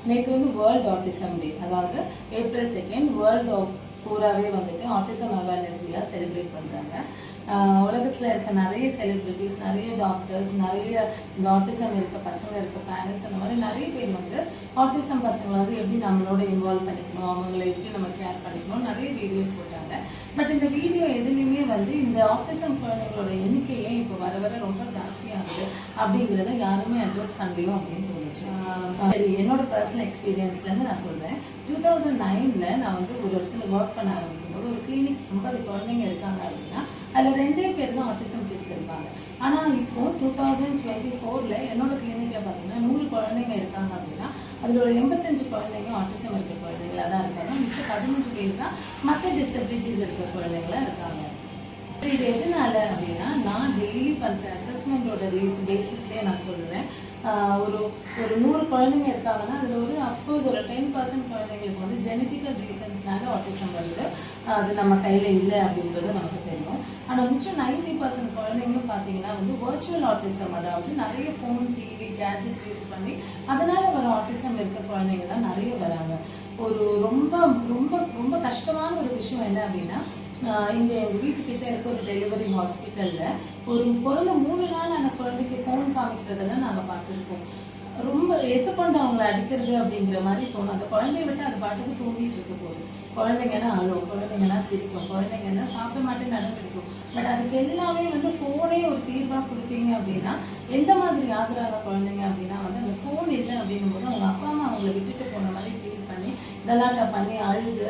நேற்று வந்து world autism டே, அதாவது April 2 வேர்ல்டு பூராவே வந்துட்டு ஆட்டிசம் அவேர்னஸ் டேயாக செலிப்ரேட் பண்ணுறாங்க. உலகத்தில் இருக்க நிறைய செலிப்ரிட்டிஸ், நிறைய டாக்டர்ஸ், நிறைய இந்த ஆட்டிசம் இருக்க பசங்க இருக்க பேரண்ட்ஸ், அந்த மாதிரி நிறைய பேர் வந்து ஆட்டிசம் பசங்களை வந்து எப்படி நம்மளோட இன்வால்வ் பண்ணிக்கணும், அவங்களை எப்படி நம்ம கேர் பண்ணிக்கணும் நிறைய வீடியோஸ் போட்டாங்க. பட் இந்த வீடியோ எதுலேயுமே வந்து இந்த ஆட்டிசம் குழந்தைங்களோட எண்ணிக்கையே இப்போ வர வர ரொம்ப ஜாஸ்தியாகுது அப்படிங்கிறத யாருமே அட்ரஸ் பண்ணலையும் அப்படின்னு தோணுச்சு. சரி, என்னோட பர்சனல் எக்ஸ்பீரியன்ஸ்லேருந்து நான் சொல்கிறேன். 2009 நான் வந்து ஒரு இடத்துல ஒர்க் பண்ண ஆரம்பிக்கும் போது ஒரு கிளினிக் 50 குழந்தைங்க இருக்காங்க அப்படின்னா அதில் 2 பேர் தான் ஆட்டிசம் கிட்ஸ் இருப்பாங்க. ஆனால் இப்போ 2024 என்னோட கிளினிக்கில் பார்த்தீங்கன்னா 100 குழந்தைங்க இருக்காங்க அப்படின்னா அதில் ஒரு 85 குழந்தைங்க ஆட்டிசம் இருக்க குழந்தைங்களா தான் இருக்காங்க. மிச்சம் 15 பேர் தான் மற்ற டிசபிலிட்டிஸ் இருக்க குழந்தைங்களா இருக்காங்க. இது எதனால அப்படின்னா நான் டெய்லி பண்ணுற அசஸ்மெண்ட்டோட பேசிஸ்லேயே நான் சொல்லுவேன். ஒரு 100 குழந்தைங்க இருக்காங்கன்னா அதில் ஒரு அஃப்கோர்ஸ் ஒரு 10% குழந்தைங்களுக்கு வந்து ஜெனட்டிக்கல் ரீசன்ஸ்னால ஆட்டிசம் வருது. அது நம்ம கையில் இல்லை அப்படின்றது நமக்கு தெரியும். ஆனால் மிச்சம் 90% குழந்தைங்களும் பார்த்தீங்கன்னா வந்து வர்ச்சுவல் ஆட்டிசம், அதாவது நிறைய ஃபோன், டிவி, கேட்ஜெட்ஸ் யூஸ் பண்ணி அதனால வர ஆட்டிசம் இருக்க குழந்தைங்க தான் நிறைய வராங்க. ஒரு ரொம்ப ரொம்ப ரொம்ப கஷ்டமான ஒரு விஷயம் என்ன அப்படின்னா, இங்கே எங்கள் வீட்டுக்கிட்ட இருக்க ஒரு டெலிவரி ஹாஸ்பிட்டலில் ஒரு பிறந்த 3 நாள் ஆன குழந்தைக்கு ஃபோன் காமிக்கிறதெல்லாம் நாங்கள் பார்த்துருக்கோம். ரொம்ப எதுக்கொண்டு அவங்கள அடிக்கிறது அப்படிங்கிற மாதிரி தோணும். அந்த குழந்தைய விட்டு அது பாட்டுக்கு தூங்கிட்டு இருக்க போகுது. குழந்தைங்கன்னா அழும், குழந்தைங்கன்னா சிரிக்கும், குழந்தைங்கன்னா சாப்பிட மாட்டேன்னு நடந்துருக்கும். பட் அதுக்கு எல்லாமே வந்து ஃபோனே ஒரு தீர்வாக கொடுத்தீங்க அப்படின்னா எந்த மாதிரி ஆகுறாங்க குழந்தைங்க அப்படின்னா வந்து அந்த ஃபோன் இல்லை அப்படின்னும் போது அவங்க அப்பா அம்மா அவங்கள விட்டுட்டு போன மாதிரி ஃபீல் பண்ணி கலாட்டா பண்ணி அழுது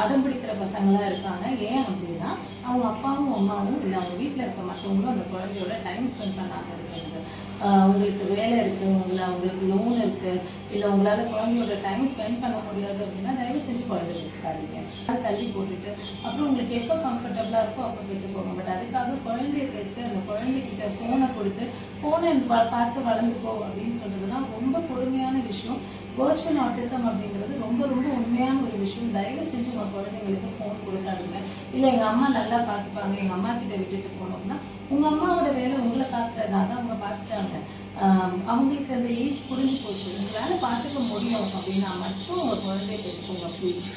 அடம்பிடிக்கிற பசங்களாக இருக்காங்க. ஏன் அப்படின்னா அவங்க அப்பாவும் அம்மாவும் இல்லை அவங்க வீட்டில் இருக்க மற்றவங்களும் அந்த குழந்தையோட டைம் ஸ்பெண்ட் பண்ணாமல் இருக்கிறது. உங்களுக்கு வேலை இருக்குது, அவங்களுக்கு லோன் இருக்குது, இல்லை உங்களால் குழந்தையோட டைம் ஸ்பெண்ட் பண்ண முடியாது அப்படின்னா தயவு செஞ்சு குழந்தைங்க இருக்காதீங்க. அது தள்ளி போட்டுட்டு அப்புறம் உங்களுக்கு எப்போ கம்ஃபர்டபுளாக இருக்கோ அப்போ பெற்று போங்க. பட் அதுக்காக குழந்தைய பெற்று அந்த குழந்தைகிட்ட ஃபோனை கொடுத்து ஃபோனை பார்த்து வளர்ந்துக்கோ அப்படின்னு சொல்கிறதுனா ரொம்ப கொடுமையான விஷயம். வர்ச்சுவல் ஆட்டிசம் அப்படிங்கிறது ரொம்ப ரொம்ப உண்மையான ஒரு விஷயம். தயவு செஞ்சு உங்கள் குழந்தைங்களுக்கு ஃபோன் கொடுக்காதுங்க. இல்லை எங்கள் அம்மா நல்லா பார்த்துப்பாங்க, எங்கள் அம்மா கிட்ட விட்டுட்டு போனோம்னா உங்கள் அம்மாவோட வேலை உங்களை பார்க்குறதா தான் அவங்க பார்த்துட்டாங்க. அவங்களுக்கு அந்த ஏஜ் புரிஞ்சு போச்சு. உங்களால் பார்த்துக்க முடியும் அப்படின்னா மட்டும் உங்கள் குழந்தைய பெற்றுக்கோங்க ப்ளீஸ்.